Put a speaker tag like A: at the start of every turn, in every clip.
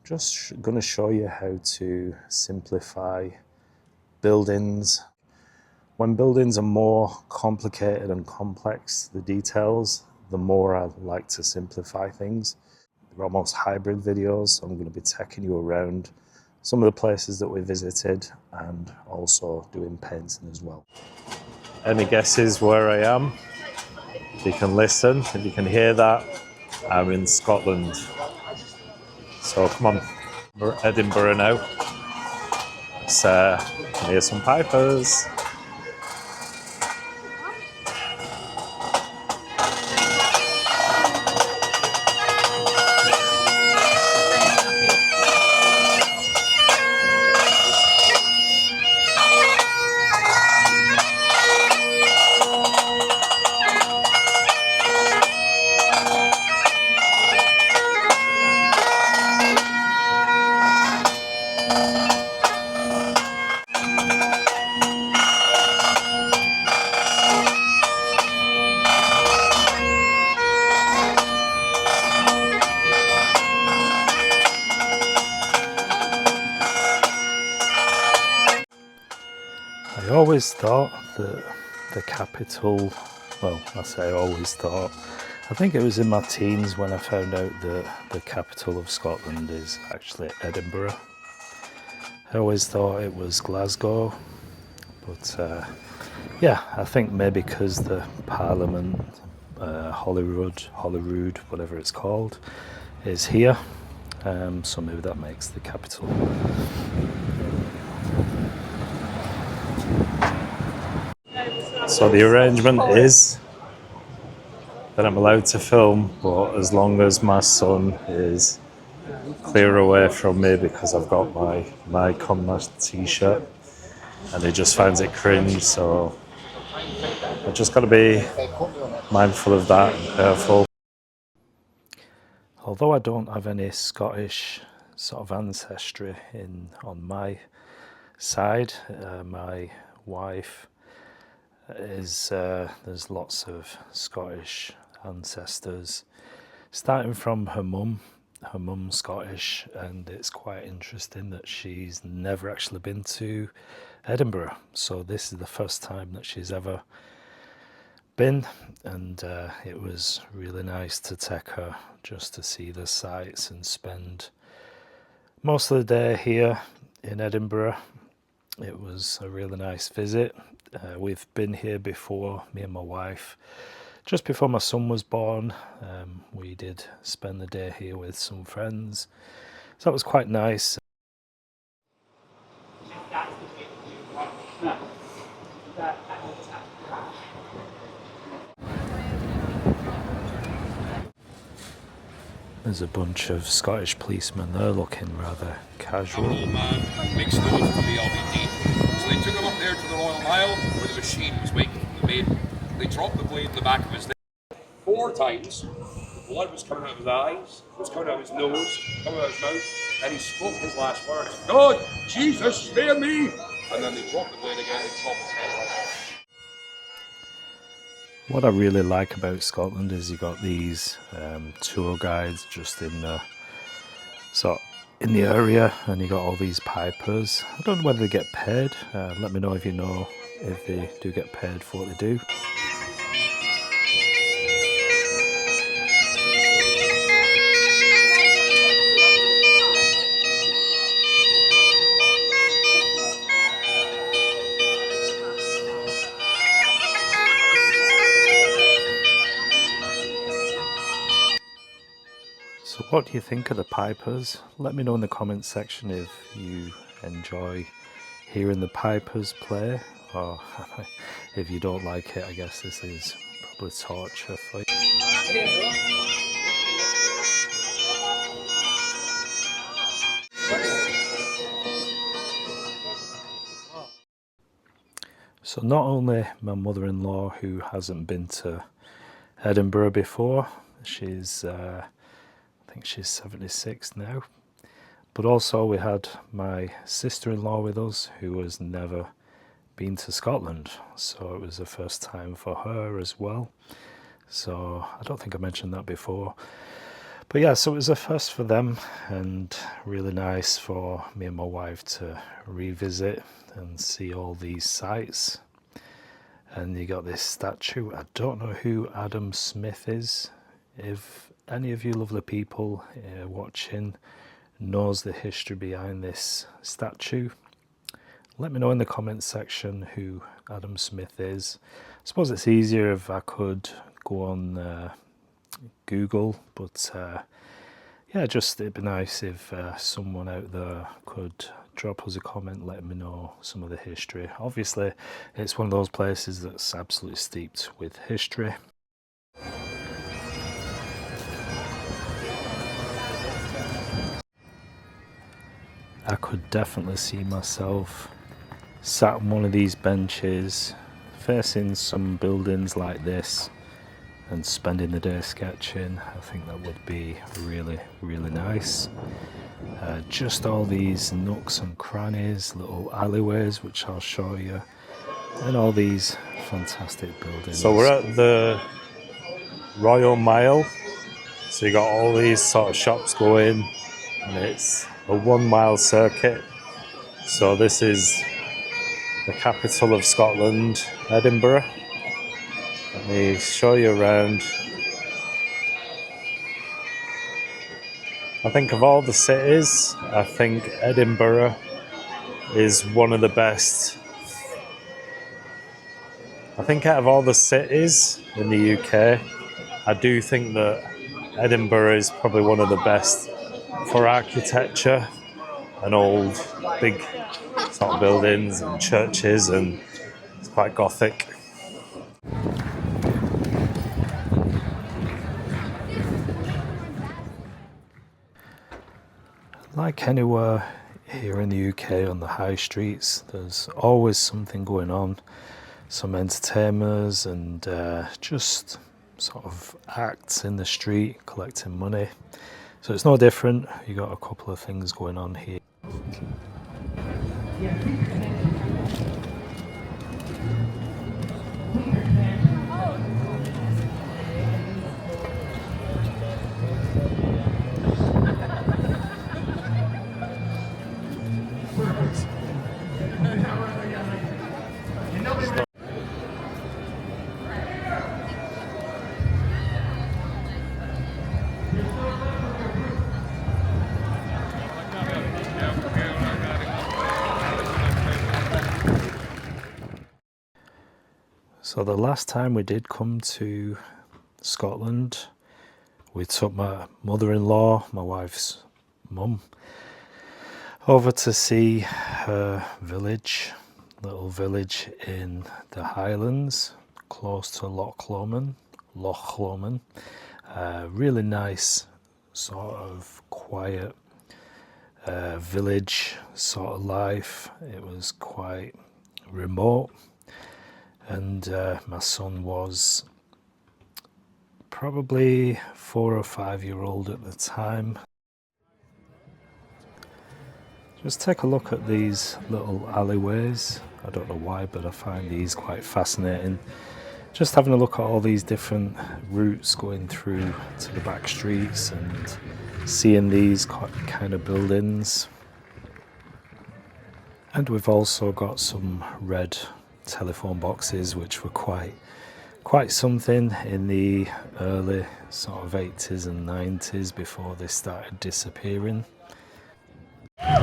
A: Just going to show you how to simplify buildings. When buildings are more complicated and complex, the details, the more I like to simplify things. They're almost hybrid videos, so I'm going to be taking you around some of the places that we visited and also doing painting as well. Any guesses where I am? If you can listen, if you can hear that, I'm in Scotland. So come on, we're at Edinburgh now. Let's hear some pipers. I always thought that the capital, well, I say always thought, I think it was in my teens when I found out that the capital of Scotland is actually Edinburgh. I always thought it was Glasgow, but yeah, I think maybe because the Parliament, Holyrood, whatever it's called, is here, so maybe that makes the capital. So the arrangement is that I'm allowed to film, but as long as my son is clear away from me, because I've got my mic on my t-shirt and he just finds it cringe, so I've just got to be mindful of that and careful. Although I don't have any Scottish sort of ancestry on my side, my wife is there's lots of Scottish ancestors, starting from her mum. Her mum's Scottish, and it's quite interesting that she's never actually been to Edinburgh, so this is the first time that she's ever been, and it was really nice to take her just to see the sights and spend most of the day here in Edinburgh. It was a really nice visit. We've been here before, me and my wife, just before my son was born. We did spend the day here with some friends, so that was quite nice. There's a bunch of Scottish policemen there looking rather casual.
B: An old man makes noise to the LBD. So they took him up there to the Royal Mile where the machine was made. They dropped the blade in the back of his neck 4 times. The blood was coming out of his eyes, it was coming out of his nose, coming out of his mouth, and he spoke his last words. God, Jesus, spare me! And then they dropped the blade again and chopped his head off.
A: What I really like about Scotland is you got these tour guides just in the area, and you got all these pipers. I don't know whether they get paid. Let me know if you know if they do get paid for what they do. So what do you think of the pipers? Let me know in the comments section if you enjoy hearing the pipers play, or if you don't like it. I guess this is probably torture for you. So not only my mother-in-law, who hasn't been to Edinburgh before, she's I think she's 76 now, but also we had my sister-in-law with us, who has never been to Scotland, so it was the first time for her as well. So I don't think I mentioned that before, But yeah, so it was a first for them, and really nice for me and my wife to revisit and see all these sites. And you got this statue. I don't know who Adam Smith is. If any of you lovely people watching knows the history behind this statue, let me know in the comments section who Adam Smith is. I suppose it's easier if I could go on Google, but yeah, just it'd be nice if someone out there could drop us a comment, let me know some of the history. Obviously, it's one of those places that's absolutely steeped with history. I could definitely see myself sat on one of these benches facing some buildings like this and spending the day sketching. I think that would be really, really nice. Just all these nooks and crannies, little alleyways, which I'll show you, and all these fantastic buildings. So we're at the Royal Mile. So you got all these sort of shops going, and it's a 1 mile circuit. So this is the capital of Scotland, Edinburgh. Let me show you around. I think of all the cities, I think Edinburgh is one of the best. I think out of all the cities in the UK, I do think that Edinburgh is probably one of the best for architecture and old big sort of buildings and churches, and it's quite gothic. Like anywhere here in the UK on the high streets, there's always something going on, some entertainers and just sort of acts in the street collecting money. So it's no different, you got a couple of things going on here. So the last time we did come to Scotland, we took my mother-in-law, my wife's mum, over to see her village, little village in the Highlands, close to Loch Lomond. Really nice, sort of quiet village sort of life. It was quite remote. And my son was probably 4 or 5 years old at the time. Just take a look at these little alleyways. I don't know why, but I find these quite fascinating. Just having a look at all these different routes going through to the back streets and seeing these kind of buildings. And we've also got some red telephone boxes which were quite something in the early sort of 80s and 90s before they started disappearing.
C: Why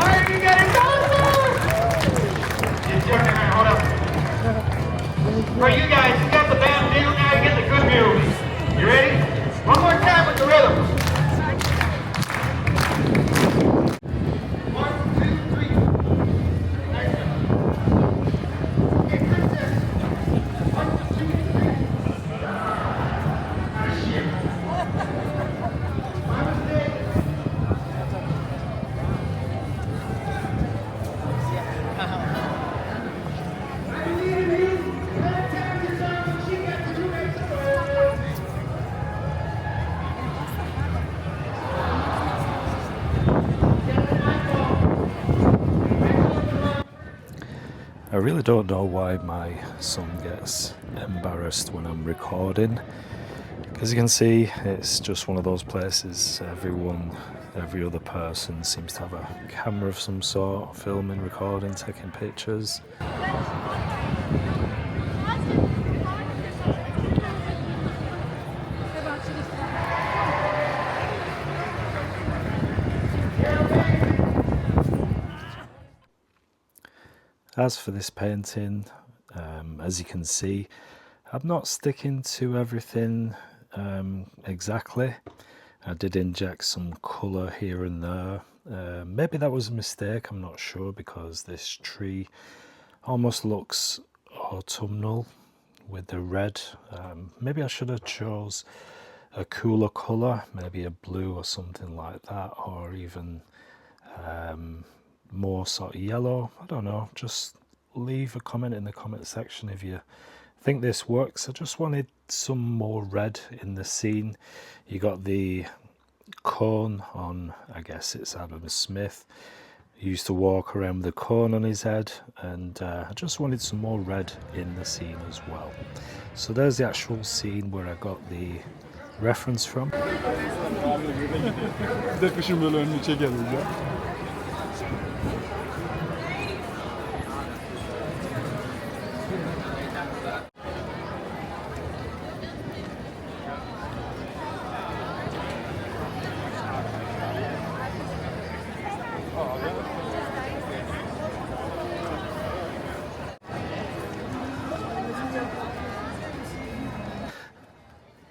C: are you getting hold up. For you guys, you got the bad news, now you get the good news. You ready? One more time with the rhythm. 1, 2, 3. Nice one. Okay, Princess. 1, 2, 3. Ah, shit. My mistake.
A: I really don't know why my son gets embarrassed when I'm recording, As you can see, it's just one of those places every other person seems to have a camera of some sort, filming, recording, taking pictures. As for this painting, as you can see, I'm not sticking to everything exactly. I did inject some colour here and there. Maybe that was a mistake, I'm not sure, because this tree almost looks autumnal with the red. Maybe I should have chose a cooler colour, maybe a blue or something like that, or even more sort of yellow. I don't know, just leave a comment in the comment section if you think this works. I just wanted some more red in the scene. You got the cone on, I guess it's Adam Smith. He used to walk around with a cone on his head, and I just wanted some more red in the scene as well. So there's the actual scene where I got the reference from.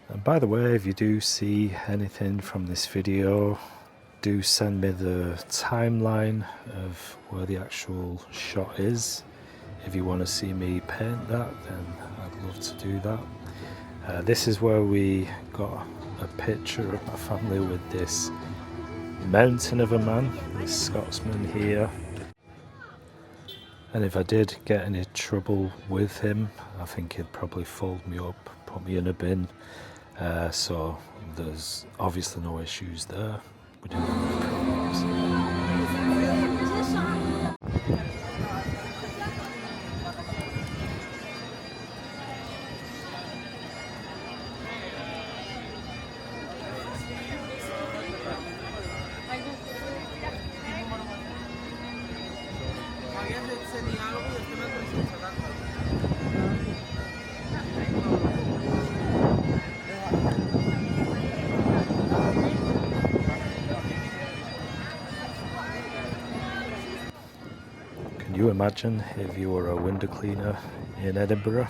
A: And by the way, if you do see anything from this video, do send me the timeline of where the actual shot is. If you want to see me paint that, then I'd love to do that. This is where we got a picture of my family with this mountain of a man, this Scotsman here. And if I did get any trouble with him, I think he'd probably fold me up, put me in a bin. So there's obviously no issues there. We didn't have any problems. Can you imagine if you were a window cleaner in Edinburgh?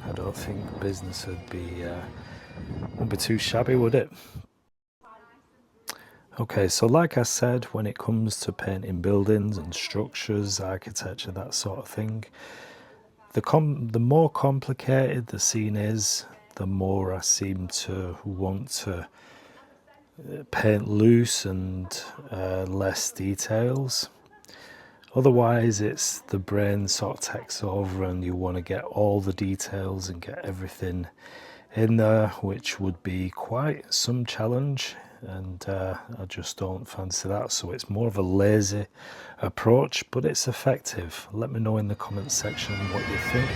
A: I don't think business wouldn't be too shabby, would it? Okay, so like I said, when it comes to painting buildings and structures, architecture, that sort of thing, the more complicated the scene is, the more I seem to want to paint loose and less details. Otherwise, it's the brain sort of takes over and you want to get all the details and get everything in there, which would be quite some challenge, and I just don't fancy that. So it's more of a lazy approach, but it's effective. Let me know in the comment section what you think.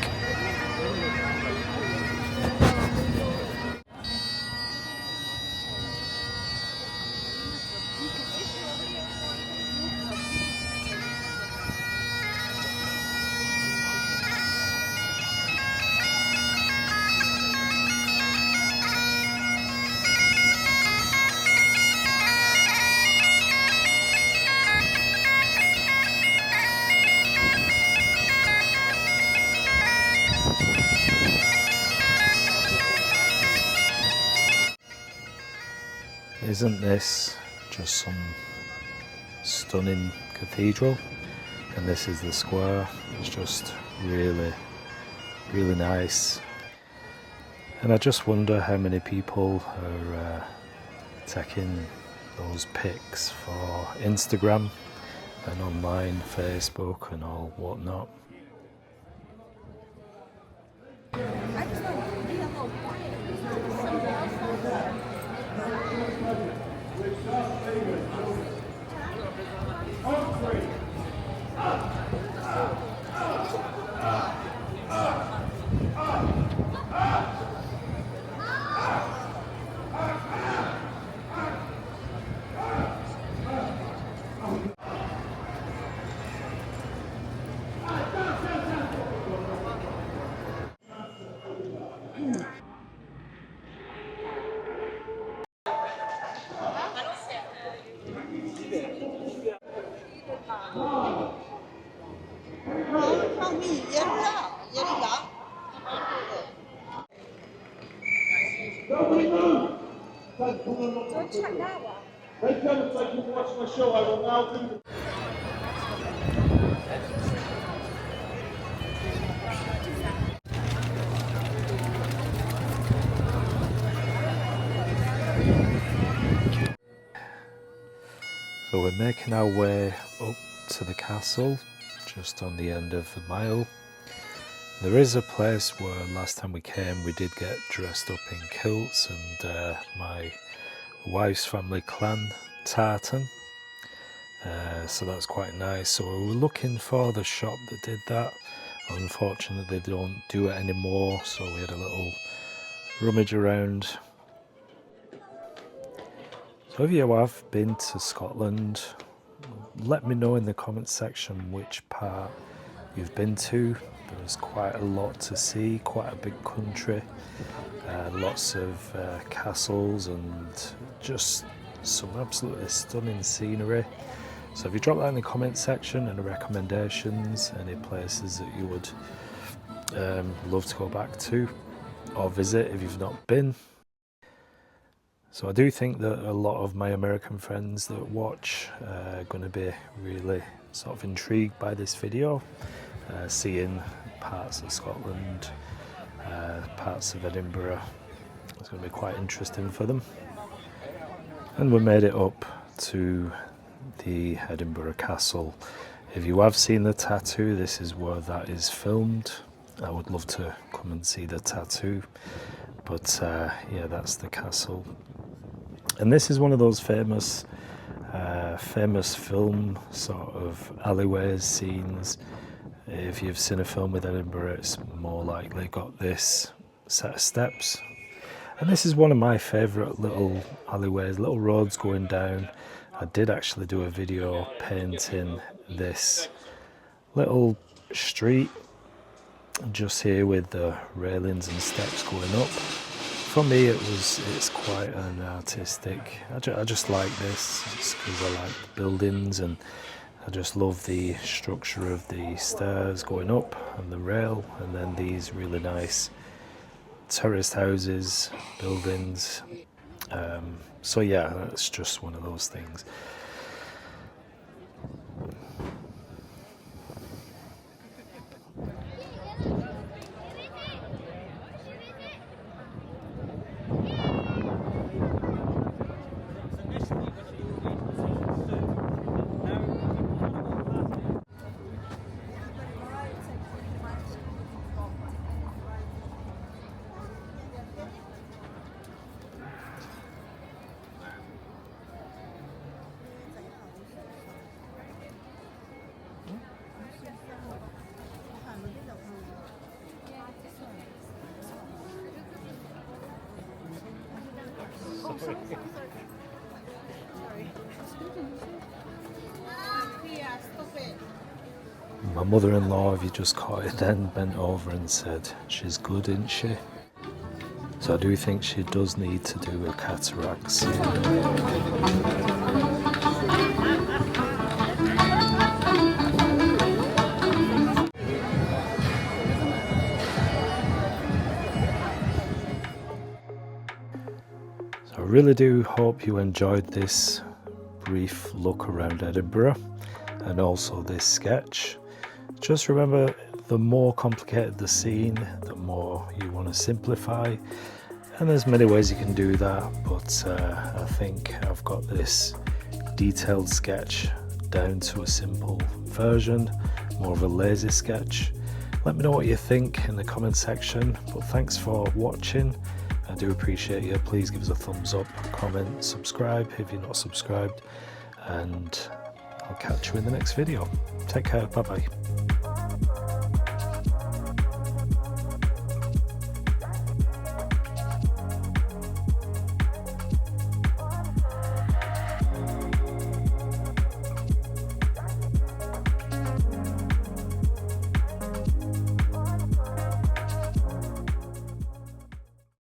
A: Isn't this just some stunning cathedral? And this is the square. It's just really, really nice. And I just wonder how many people are taking those pics for Instagram and online, Facebook and all whatnot.
D: Don't check that one.
C: Thank you for watching my show. I will now do
A: So we're making our way up to the castle, just on the end of the mile. There is a place where last time we came we did get dressed up in kilts and my wife's family clan tartan. So that's quite nice. So we were looking for the shop that did that. Unfortunately they don't do it anymore, so we had a little rummage around. So if you have been to Scotland, let me know in the comments section which part you've been to. There's quite a lot to see, quite a big country, lots of castles and just some absolutely stunning scenery. So if you drop that in the comments section, any recommendations, any places that you would love to go back to or visit if you've not been. So I do think that a lot of my American friends that watch are going to be really sort of intrigued by this video, seeing parts of Scotland, parts of Edinburgh. It's going to be quite interesting for them. And we made it up to the Edinburgh Castle. If you have seen the tattoo, this is where that is filmed. I would love to come and see the tattoo, but yeah, that's the castle. And this is one of those famous film sort of alleyways, scenes. If you've seen a film with Edinburgh, it's more likely got this set of steps. And this is one of my favourite little alleyways, little roads going down. I did actually do a video painting this little street just here with the railings and steps going up. For me it's quite an artistic, I just like this because I like the buildings and I just love the structure of the stairs going up and the rail, and then these really nice terraced houses, buildings. So yeah, it's just one of those things. My mother-in-law, if you just caught it then, bent over and said, "She's good, isn't she?" So I do think she does need to do a cataracts. So I really do hope you enjoyed this brief look around Edinburgh and also this sketch. Just remember, the more complicated the scene, the more you want to simplify, and there's many ways you can do that, but I think I've got this detailed sketch down to a simple version, more of a lazy sketch. Let me know what you think in the comment section, but thanks for watching. I do appreciate you. Please give us a thumbs up, comment, subscribe if you're not subscribed, and I'll catch you in the next video. Take care, bye bye.